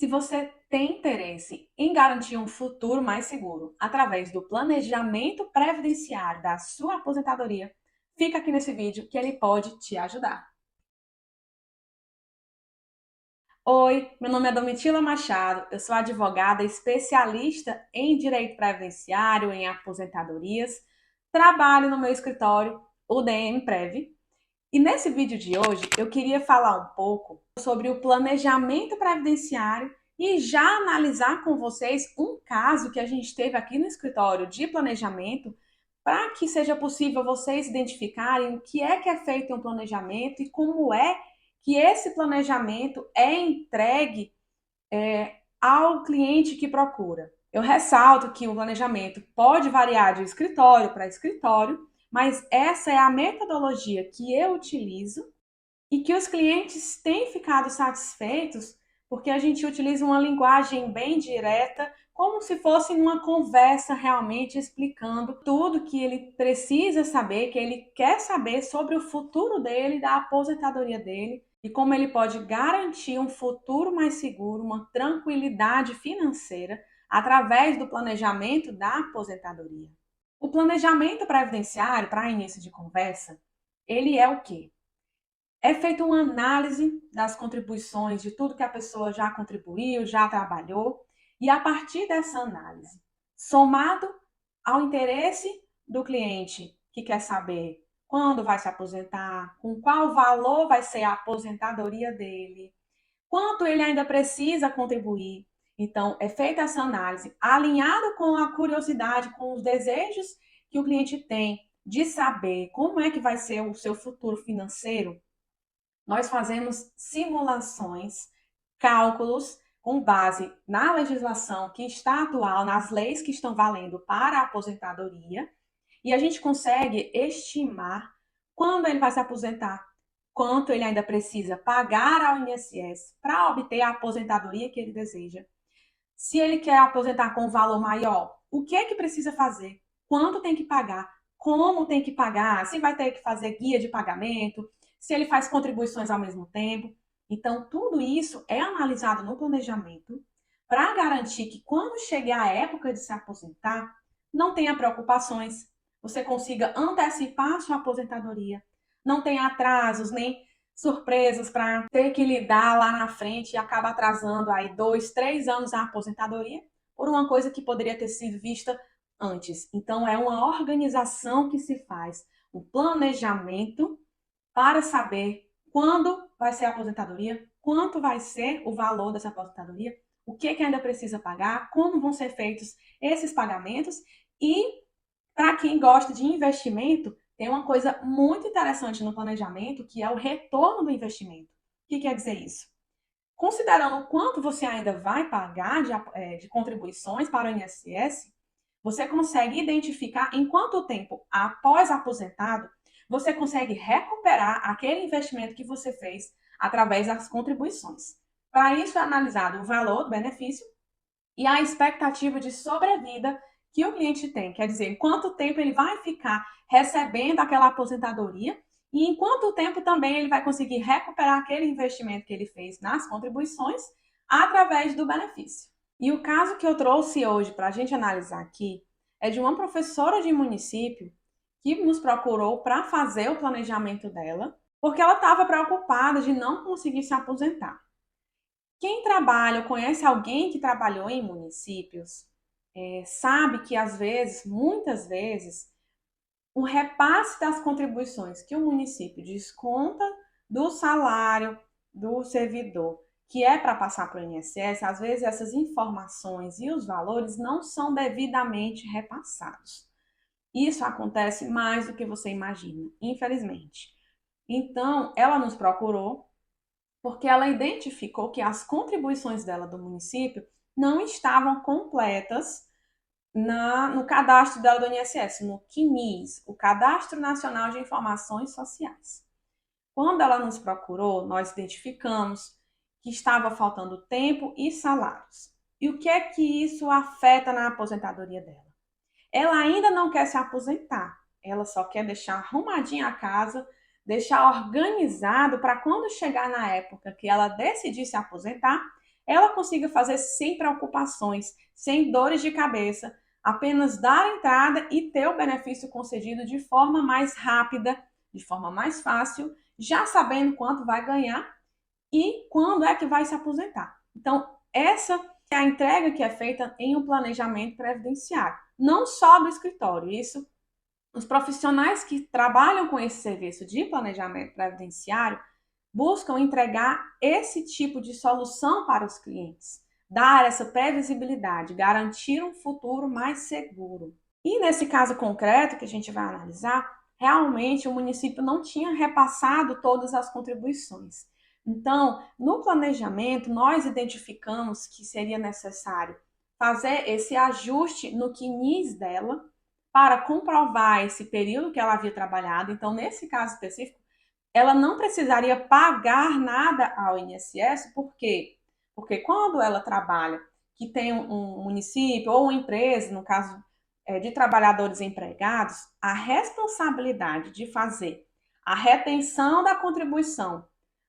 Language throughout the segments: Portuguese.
Se você tem interesse em garantir um futuro mais seguro através do planejamento previdenciário da sua aposentadoria, fica aqui nesse vídeo que ele pode te ajudar. Oi, meu nome é Domitila Machado, eu sou advogada especialista em direito previdenciário, em aposentadorias, trabalho no meu escritório, o DM Prev, e nesse vídeo de hoje eu queria falar um pouco sobre o planejamento previdenciário e já analisar com vocês um caso que a gente teve aqui no escritório de planejamento para que seja possível vocês identificarem o que é feito em um planejamento e como é que esse planejamento é entregue ao cliente que procura. Eu ressalto que o planejamento pode variar de escritório para escritório, mas essa é a metodologia que eu utilizo e que os clientes têm ficado satisfeitos porque a gente utiliza uma linguagem bem direta, como se fosse uma conversa realmente explicando tudo que ele precisa saber, que ele quer saber sobre o futuro dele, da aposentadoria dele e como ele pode garantir um futuro mais seguro, uma tranquilidade financeira através do planejamento da aposentadoria. O planejamento previdenciário, para início de conversa, ele é o quê? É feita uma análise das contribuições, de tudo que a pessoa já contribuiu, já trabalhou, e a partir dessa análise, somado ao interesse do cliente que quer saber quando vai se aposentar, com qual valor vai ser a aposentadoria dele, quanto ele ainda precisa contribuir. Então, é feita essa análise alinhada com a curiosidade, com os desejos que o cliente tem de saber como é que vai ser o seu futuro financeiro. Nós fazemos simulações, cálculos com base na legislação que está atual, nas leis que estão valendo para a aposentadoria, e a gente consegue estimar quando ele vai se aposentar, quanto ele ainda precisa pagar ao INSS para obter a aposentadoria que ele deseja. Se ele quer aposentar com um valor maior, o que é que precisa fazer? Quanto tem que pagar? Como tem que pagar? Se vai ter que fazer guia de pagamento? Se ele faz contribuições ao mesmo tempo? Então, tudo isso é analisado no planejamento para garantir que quando chegar a época de se aposentar, não tenha preocupações, você consiga antecipar a sua aposentadoria, não tenha atrasos nem surpresas para ter que lidar lá na frente e acaba atrasando aí 2, 3 anos a aposentadoria por uma coisa que poderia ter sido vista antes. Então, é uma organização que se faz, um planejamento para saber quando vai ser a aposentadoria, quanto vai ser o valor dessa aposentadoria, o que ainda precisa pagar, como vão ser feitos esses pagamentos e para quem gosta de investimento, tem uma coisa muito interessante no planejamento, que é o retorno do investimento. O que quer dizer isso? Considerando quanto você ainda vai pagar de contribuições para o INSS, você consegue identificar em quanto tempo após aposentado você consegue recuperar aquele investimento que você fez através das contribuições. Para isso é analisado o valor do benefício e a expectativa de sobrevida que o cliente tem, quer dizer, quanto tempo ele vai ficar recebendo aquela aposentadoria e em quanto tempo também ele vai conseguir recuperar aquele investimento que ele fez nas contribuições através do benefício. E o caso que eu trouxe hoje para a gente analisar aqui é de uma professora de município que nos procurou para fazer o planejamento dela, porque ela estava preocupada de não conseguir se aposentar. Quem trabalha ou conhece alguém que trabalhou em municípios, sabe que às vezes, muitas vezes, o repasse das contribuições que o município desconta do salário do servidor, que é para passar para o INSS, às vezes essas informações e os valores não são devidamente repassados. Isso acontece mais do que você imagina, infelizmente. Então, ela nos procurou porque ela identificou que as contribuições dela do município não estavam completas no cadastro dela do INSS, no CNIS, o Cadastro Nacional de Informações Sociais. Quando ela nos procurou, nós identificamos que estava faltando tempo e salários. E o que é que isso afeta na aposentadoria dela? Ela ainda não quer se aposentar, ela só quer deixar arrumadinha a casa, deixar organizado para quando chegar na época que ela decidir se aposentar, ela consiga fazer sem preocupações, sem dores de cabeça, apenas dar a entrada e ter o benefício concedido de forma mais rápida, de forma mais fácil, já sabendo quanto vai ganhar e quando é que vai se aposentar. Então, essa é a entrega que é feita em um planejamento previdenciário, não só do escritório. Isso, os profissionais que trabalham com esse serviço de planejamento previdenciário buscam entregar esse tipo de solução para os clientes, dar essa previsibilidade, garantir um futuro mais seguro. E nesse caso concreto que a gente vai analisar, realmente o município não tinha repassado todas as contribuições. Então, no planejamento, nós identificamos que seria necessário fazer esse ajuste no CNIS dela para comprovar esse período que ela havia trabalhado. Então, nesse caso específico, ela não precisaria pagar nada ao INSS, por quê? Porque quando ela trabalha, que tem um município ou uma empresa, no caso de trabalhadores empregados, a responsabilidade de fazer a retenção da contribuição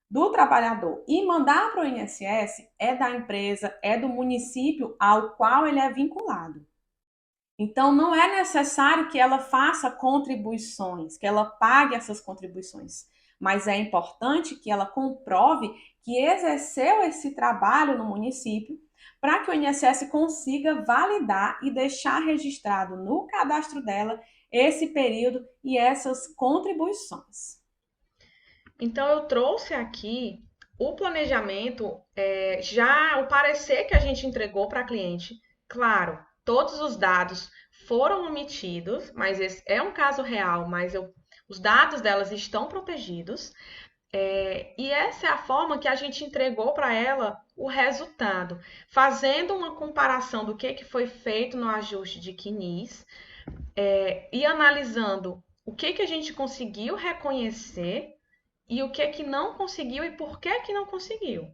do trabalhador e mandar para o INSS é da empresa, é do município ao qual ele é vinculado. Então, não é necessário que ela faça contribuições, que ela pague essas contribuições, mas é importante que ela comprove que exerceu esse trabalho no município para que o INSS consiga validar e deixar registrado no cadastro dela esse período e essas contribuições. Então, eu trouxe aqui o planejamento, já o parecer que a gente entregou para a cliente. Claro, todos os dados foram omitidos, mas esse é um caso real, mas os dados delas estão protegidos. E essa é a forma que a gente entregou para ela o resultado, fazendo uma comparação do que foi feito no ajuste de CNIS, e analisando o que a gente conseguiu reconhecer e o que não conseguiu e por que não conseguiu.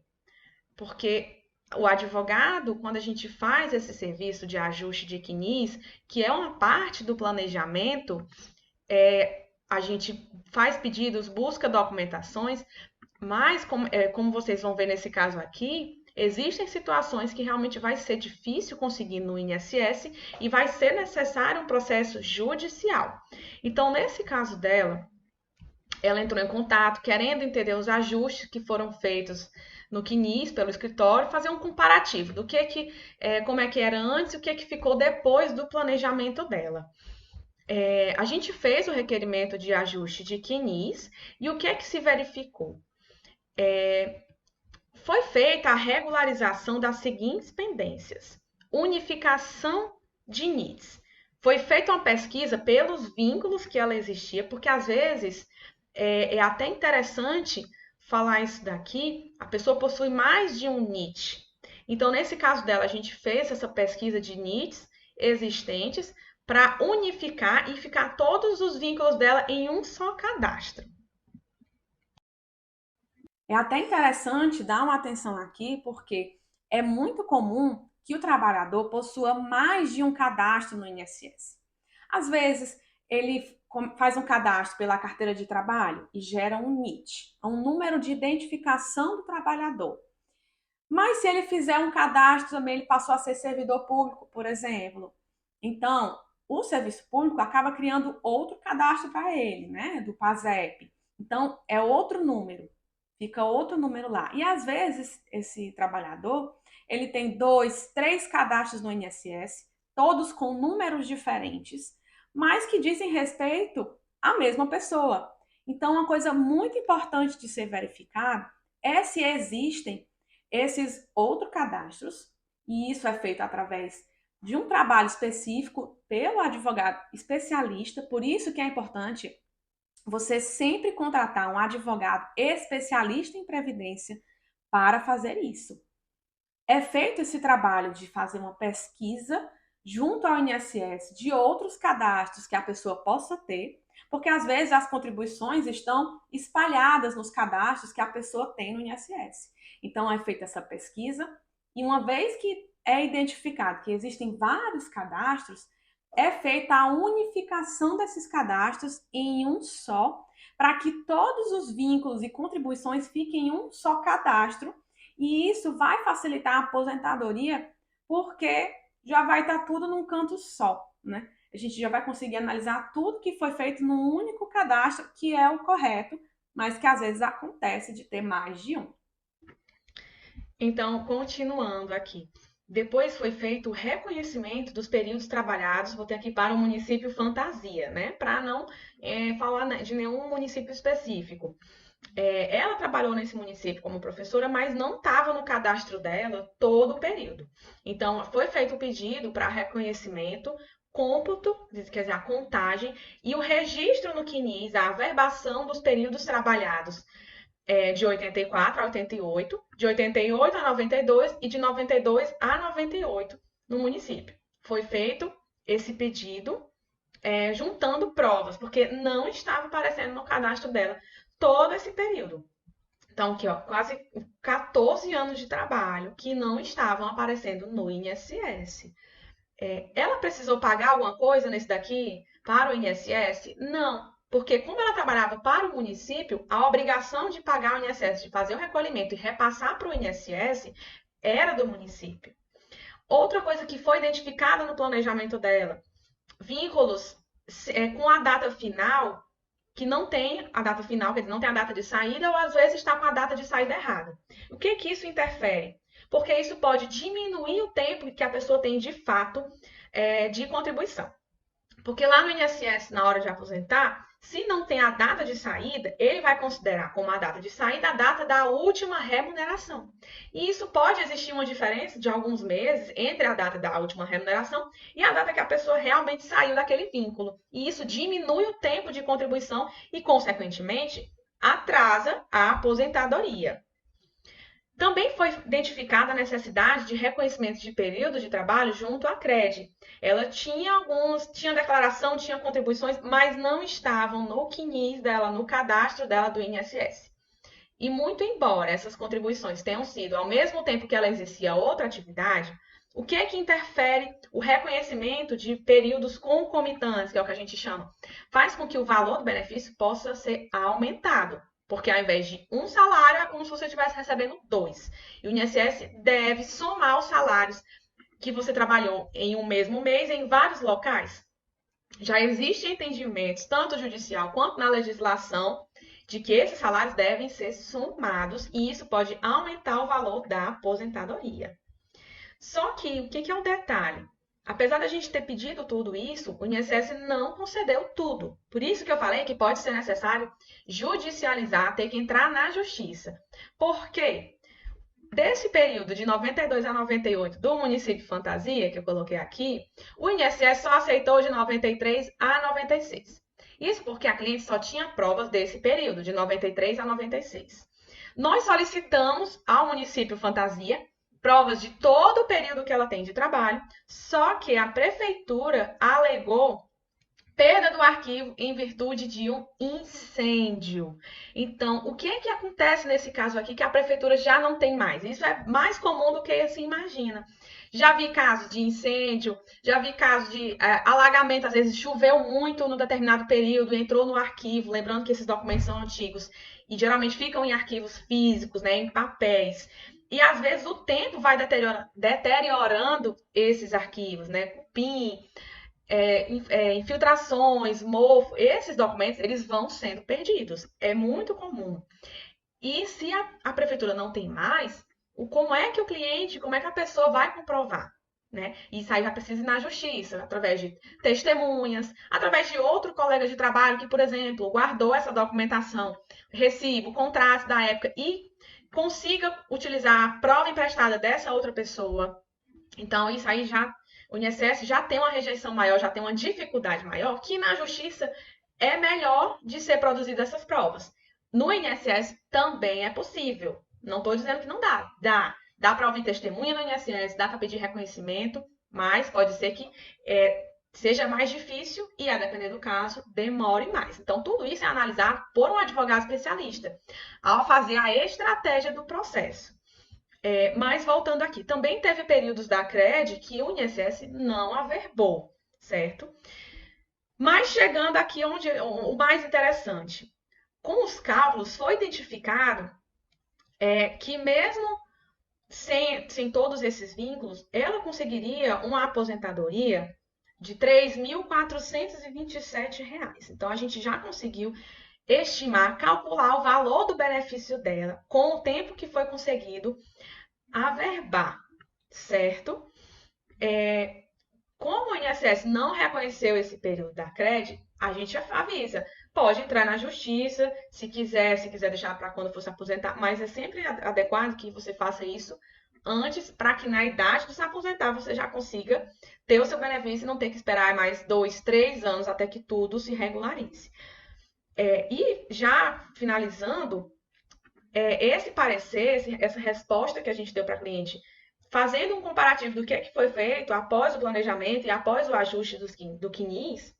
Porque o advogado, quando a gente faz esse serviço de ajuste de CNIS, que é uma parte do planejamento, a gente faz pedidos, busca documentações, mas como vocês vão ver nesse caso aqui, existem situações que realmente vai ser difícil conseguir no INSS e vai ser necessário um processo judicial. Então, nesse caso dela, ela entrou em contato querendo entender os ajustes que foram feitos no CNIS pelo escritório, fazer um comparativo do como é que era antes e o que ficou depois do planejamento dela. A gente fez o requerimento de ajuste de CNIS e o que se verificou? Foi feita a regularização das seguintes pendências: unificação de NITs. Foi feita uma pesquisa pelos vínculos que ela existia, porque às vezes é até interessante falar isso daqui, a pessoa possui mais de um NIT. Então, nesse caso dela, a gente fez essa pesquisa de NITs existentes para unificar e ficar todos os vínculos dela em um só cadastro. É até interessante dar uma atenção aqui, porque é muito comum que o trabalhador possua mais de um cadastro no INSS. Às vezes, ele faz um cadastro pela carteira de trabalho e gera um NIT, um número de identificação do trabalhador. Mas se ele fizer um cadastro também, ele passou a ser servidor público, por exemplo. Então, o serviço público acaba criando outro cadastro para ele, né? Do PASEP. Então, é outro número. Fica outro número lá. E às vezes, esse trabalhador, ele tem 2, 3 cadastros no INSS, todos com números diferentes, mas que dizem respeito à mesma pessoa. Então, uma coisa muito importante de ser verificada é se existem esses outros cadastros, e isso é feito através de um trabalho específico pelo advogado especialista, por isso que é importante você sempre contratar um advogado especialista em previdência para fazer isso. É feito esse trabalho de fazer uma pesquisa junto ao INSS de outros cadastros que a pessoa possa ter, porque às vezes as contribuições estão espalhadas nos cadastros que a pessoa tem no INSS. Então é feita essa pesquisa e uma vez que é identificado que existem vários cadastros, é feita a unificação desses cadastros em um só, para que todos os vínculos e contribuições fiquem em um só cadastro E isso vai facilitar a aposentadoria, porque já vai estar tudo num canto só, né? A gente já vai conseguir analisar tudo que foi feito num único cadastro, que é o correto, mas que às vezes acontece de ter mais de um. Então, continuando aqui. Depois foi feito o reconhecimento dos períodos trabalhados, vou ter aqui para o município fantasia, né? Para não falar de nenhum município específico. Ela trabalhou nesse município como professora, mas não estava no cadastro dela todo o período. Então, foi feito o pedido para reconhecimento, cômputo, quer dizer, a contagem, e o registro no CNIS, a averbação dos períodos trabalhados de 84 a 88, de 88 a 92 e de 92 a 98 no município. Foi feito esse pedido juntando provas, porque não estava aparecendo no cadastro dela todo esse período. Então, aqui, ó, quase 14 anos de trabalho que não estavam aparecendo no INSS. Ela precisou pagar alguma coisa nesse daqui para o INSS? Não, porque como ela trabalhava para o município, a obrigação de pagar o INSS, de fazer o recolhimento e repassar para o INSS, era do município. Outra coisa que foi identificada no planejamento dela, vínculos com a data final, que não tem a data final, quer dizer, não tem a data de saída, ou às vezes está com a data de saída errada. O que que isso interfere? Porque isso pode diminuir o tempo que a pessoa tem de fato de contribuição. Porque lá no INSS, na hora de aposentar, se não tem a data de saída, ele vai considerar como a data de saída a data da última remuneração. E isso pode existir uma diferença de alguns meses entre a data da última remuneração e a data que a pessoa realmente saiu daquele vínculo. E isso diminui o tempo de contribuição e, consequentemente, atrasa a aposentadoria. Também foi identificada a necessidade de reconhecimento de período de trabalho junto à CRED. Ela tinha declaração, tinha contribuições, mas não estavam no CNIS dela, no cadastro dela do INSS. E muito embora essas contribuições tenham sido ao mesmo tempo que ela exercia outra atividade, o que é que interfere o reconhecimento de períodos concomitantes, que é o que a gente chama? Faz com que o valor do benefício possa ser aumentado. Porque ao invés de um salário, é como se você estivesse recebendo dois. E o INSS deve somar os salários que você trabalhou em um mesmo mês em vários locais. Já existem entendimentos, tanto judicial quanto na legislação, de que esses salários devem ser somados e isso pode aumentar o valor da aposentadoria. Só que o que é um detalhe? Apesar da gente ter pedido tudo isso, o INSS não concedeu tudo. Por isso que eu falei que pode ser necessário judicializar, ter que entrar na justiça. Por quê? Desse período de 92 a 98 do município Fantasia, que eu coloquei aqui, o INSS só aceitou de 93 a 96. Isso porque a cliente só tinha provas desse período, de 93 a 96. Nós solicitamos ao município Fantasia provas de todo o período que ela tem de trabalho, só que a prefeitura alegou perda do arquivo em virtude de um incêndio. Então, o que é que acontece nesse caso aqui que a prefeitura já não tem mais? Isso é mais comum do que se imagina. Já vi casos de incêndio, já vi casos de alagamento, às vezes choveu muito no determinado período, entrou no arquivo, lembrando que esses documentos são antigos e geralmente ficam em arquivos físicos, né, em papéis. E às vezes o tempo vai deteriorando esses arquivos, né? Cupim, infiltrações, mofo, esses documentos eles vão sendo perdidos. É muito comum. E se a prefeitura não tem mais, como é que o cliente, como é que a pessoa vai comprovar? Né? Isso aí vai precisar ir na justiça, através de testemunhas, através de outro colega de trabalho que, por exemplo, guardou essa documentação, recibo, contrato da época e consiga utilizar a prova emprestada dessa outra pessoa. Então, isso aí já, o INSS já tem uma rejeição maior, já tem uma dificuldade maior, que na justiça é melhor de ser produzidas essas provas. No INSS também é possível. Não estou dizendo que não dá. Dá para ouvir testemunha no INSS, dá para pedir reconhecimento, mas pode ser que seja mais difícil e, a depender do caso, demore mais. Então, tudo isso é analisado por um advogado especialista ao fazer a estratégia do processo. Mas voltando aqui, também teve períodos da CRED que o INSS não averbou, certo? Mas chegando aqui onde o mais interessante, com os cálculos foi identificado que mesmo sem todos esses vínculos, ela conseguiria uma aposentadoria de R$ 3.427. Então, a gente já conseguiu estimar, calcular o valor do benefício dela com o tempo que foi conseguido averbar, certo? Como o INSS não reconheceu esse período da CRED, a gente avisa. Pode entrar na justiça, se quiser deixar para quando for se aposentar, mas é sempre adequado que você faça isso antes, para que na idade de se aposentar você já consiga ter o seu benefício e não ter que esperar mais 2, 3 anos até que tudo se regularize. E já finalizando, esse parecer, essa resposta que a gente deu para a cliente, fazendo um comparativo do que é que foi feito após o planejamento e após o ajuste do CNIS,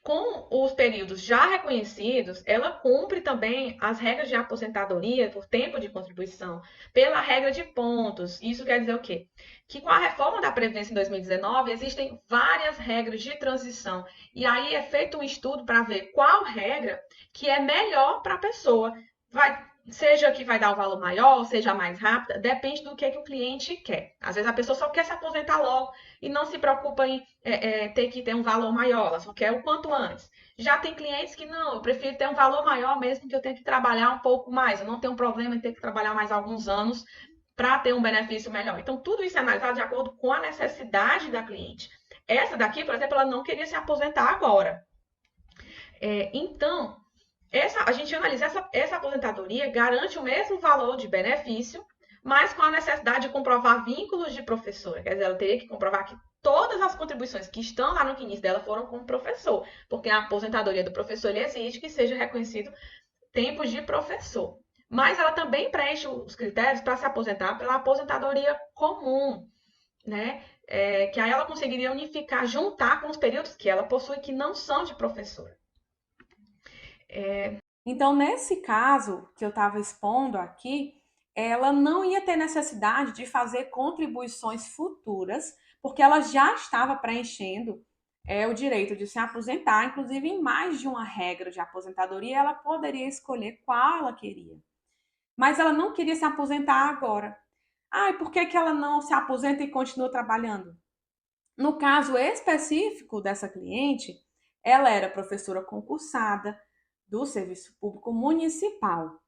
com os períodos já reconhecidos, ela cumpre também as regras de aposentadoria por tempo de contribuição, pela regra de pontos. Isso quer dizer o quê? Que com a reforma da Previdência em 2019, existem várias regras de transição. E aí é feito um estudo para ver qual regra que é melhor para a pessoa. Seja que vai dar um valor maior, seja mais rápida, depende do que o cliente quer. Às vezes a pessoa só quer se aposentar logo e não se preocupa em ter que ter um valor maior, ela só quer o quanto antes. Já tem clientes que não, eu prefiro ter um valor maior mesmo que eu tenha que trabalhar um pouco mais, eu não tenho problema em ter que trabalhar mais alguns anos para ter um benefício melhor. Então, tudo isso é analisado de acordo com a necessidade da cliente. Essa daqui, por exemplo, ela não queria se aposentar agora. Então, a gente analisa essa aposentadoria, garante o mesmo valor de benefício, mas com a necessidade de comprovar vínculos de professora. Quer dizer, ela teria que comprovar que todas as contribuições que estão lá no CNIS dela foram como professor, porque a aposentadoria do professor ele exige que seja reconhecido tempos de professor. Mas ela também preenche os critérios para se aposentar pela aposentadoria comum, né? Que aí ela conseguiria unificar, juntar com os períodos que ela possui que não são de professora. Então, nesse caso que eu estava expondo aqui, ela não ia ter necessidade de fazer contribuições futuras, porque ela já estava preenchendo o direito de se aposentar, inclusive em mais de uma regra de aposentadoria, ela poderia escolher qual ela queria. Mas ela não queria se aposentar agora. Ah, e por que ela não se aposenta e continua trabalhando? No caso específico dessa cliente, ela era professora concursada do Serviço Público Municipal.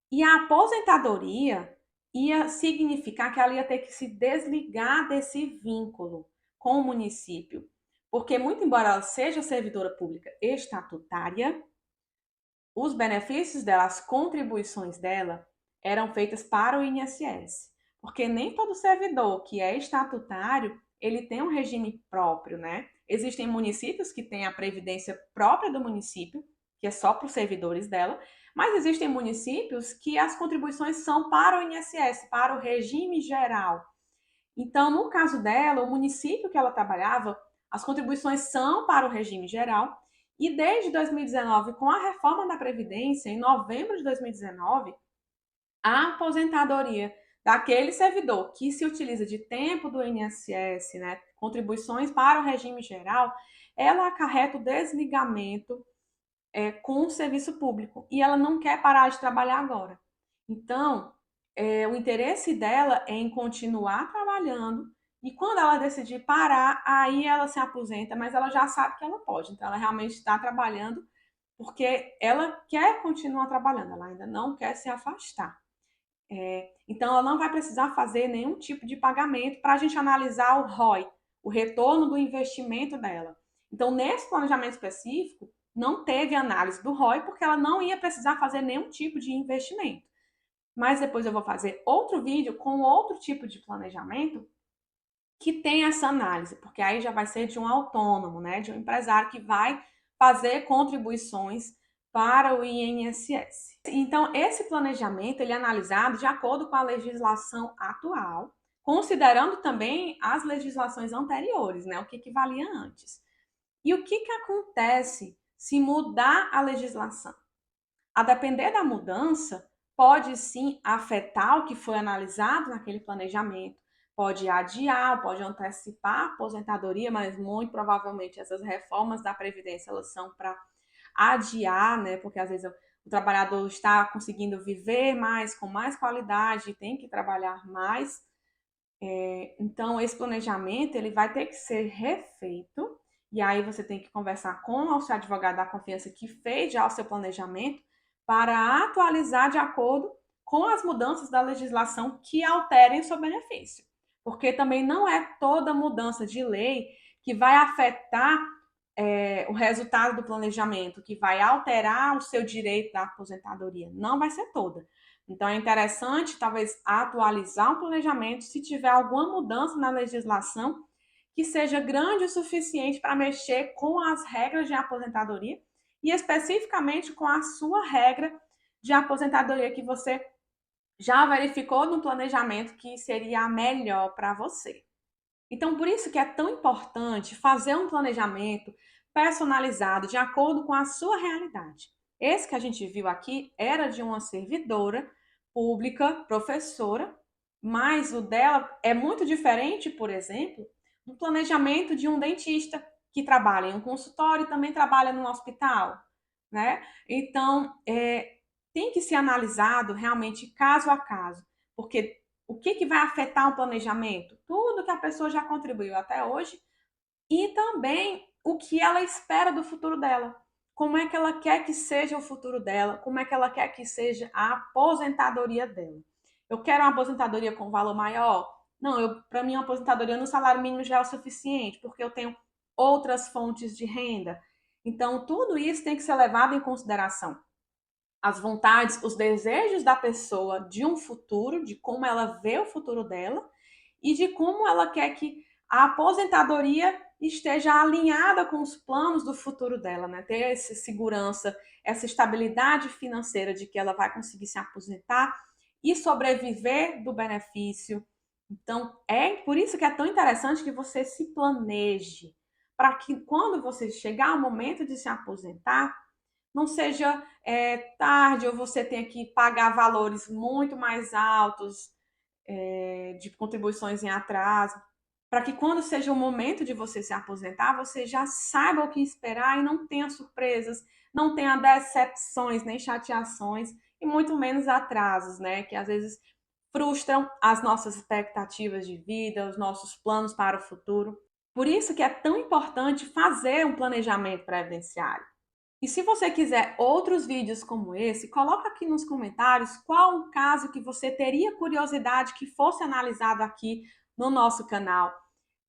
E a aposentadoria ia significar que ela ia ter que se desligar desse vínculo com o município. Porque, muito embora ela seja servidora pública estatutária, os benefícios dela, as contribuições dela, eram feitas para o INSS. Porque nem todo servidor que é estatutário, ele tem um regime próprio, né? Existem municípios que têm a previdência própria do município, que é só para os servidores dela, mas existem municípios que as contribuições são para o INSS, para o regime geral. Então, no caso dela, o município que ela trabalhava, as contribuições são para o regime geral. E desde 2019, com a reforma da Previdência, em novembro de 2019, a aposentadoria daquele servidor que se utiliza de tempo do INSS, né, contribuições para o regime geral, ela acarreta o desligamento com o serviço público e ela não quer parar de trabalhar agora. Então, o interesse dela é em continuar trabalhando e quando ela decidir parar, aí ela se aposenta, mas ela já sabe que ela pode. Então, ela realmente está trabalhando porque ela quer continuar trabalhando, ela ainda não quer se afastar. Então, ela não vai precisar fazer nenhum tipo de pagamento para a gente analisar o ROI, o retorno do investimento dela. Então, nesse planejamento específico, não teve análise do ROI porque ela não ia precisar fazer nenhum tipo de investimento. Mas depois eu vou fazer outro vídeo com outro tipo de planejamento que tem essa análise, porque aí já vai ser de um autônomo, né, de um empresário que vai fazer contribuições para o INSS. Então, esse planejamento ele é analisado de acordo com a legislação atual, considerando também as legislações anteriores, né, o que valia antes. E o que acontece se mudar a legislação? A depender da mudança, pode sim afetar o que foi analisado naquele planejamento, pode adiar, pode antecipar a aposentadoria, mas muito provavelmente essas reformas da Previdência elas são para adiar, né? Porque às vezes o trabalhador está conseguindo viver mais, com mais qualidade, tem que trabalhar mais. Então, esse planejamento ele vai ter que ser refeito, e aí você tem que conversar com o seu advogado da confiança que fez já o seu planejamento para atualizar de acordo com as mudanças da legislação que alterem o seu benefício. Porque também não é toda mudança de lei que vai afetar o resultado do planejamento, que vai alterar o seu direito da aposentadoria. Não vai ser toda. Então, é interessante, talvez, atualizar o planejamento se tiver alguma mudança na legislação que seja grande o suficiente para mexer com as regras de aposentadoria e especificamente com a sua regra de aposentadoria que você já verificou no planejamento que seria a melhor para você. Então, por isso que é tão importante fazer um planejamento personalizado de acordo com a sua realidade. Esse que a gente viu aqui era de uma servidora pública, professora, mas o dela é muito diferente, por exemplo, do planejamento de um dentista que trabalha em um consultório e também trabalha no hospital, né? Então, tem que ser analisado realmente caso a caso, porque o que vai afetar o planejamento? Tudo que a pessoa já contribuiu até hoje e também o que ela espera do futuro dela. Como é que ela quer que seja o futuro dela? Como é que ela quer que seja a aposentadoria dela? Eu quero uma aposentadoria com valor maior? Não, para mim, uma aposentadoria no salário mínimo já é o suficiente, porque eu tenho outras fontes de renda. Então, tudo isso tem que ser levado em consideração as vontades, os desejos da pessoa de um futuro, de como ela vê o futuro dela e de como ela quer que a aposentadoria esteja alinhada com os planos do futuro dela, né? Ter essa segurança, essa estabilidade financeira de que ela vai conseguir se aposentar e sobreviver do benefício. Então, é por isso que é tão interessante que você se planeje, para que quando você chegar ao momento de se aposentar, não seja tarde ou você tenha que pagar valores muito mais altos de contribuições em atraso, para que quando seja o momento de você se aposentar, você já saiba o que esperar e não tenha surpresas, não tenha decepções, nem chateações e muito menos atrasos, né? Que às vezes frustram as nossas expectativas de vida, os nossos planos para o futuro. Por isso que é tão importante fazer um planejamento previdenciário. E se você quiser outros vídeos como esse, coloca aqui nos comentários qual o caso que você teria curiosidade que fosse analisado aqui no nosso canal,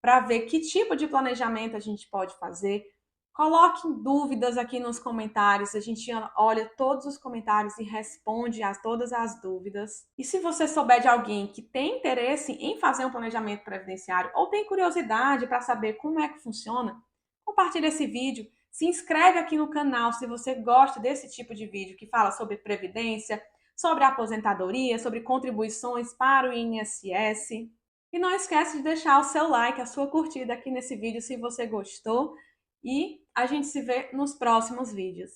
para ver que tipo de planejamento a gente pode fazer. Coloque dúvidas aqui nos comentários, a gente olha todos os comentários e responde a todas as dúvidas. E se você souber de alguém que tem interesse em fazer um planejamento previdenciário ou tem curiosidade para saber como é que funciona, compartilhe esse vídeo. Se inscreve aqui no canal se você gosta desse tipo de vídeo que fala sobre previdência, sobre aposentadoria, sobre contribuições para o INSS. E não esquece de deixar o seu like, a sua curtida aqui nesse vídeo se você gostou. E a gente se vê nos próximos vídeos.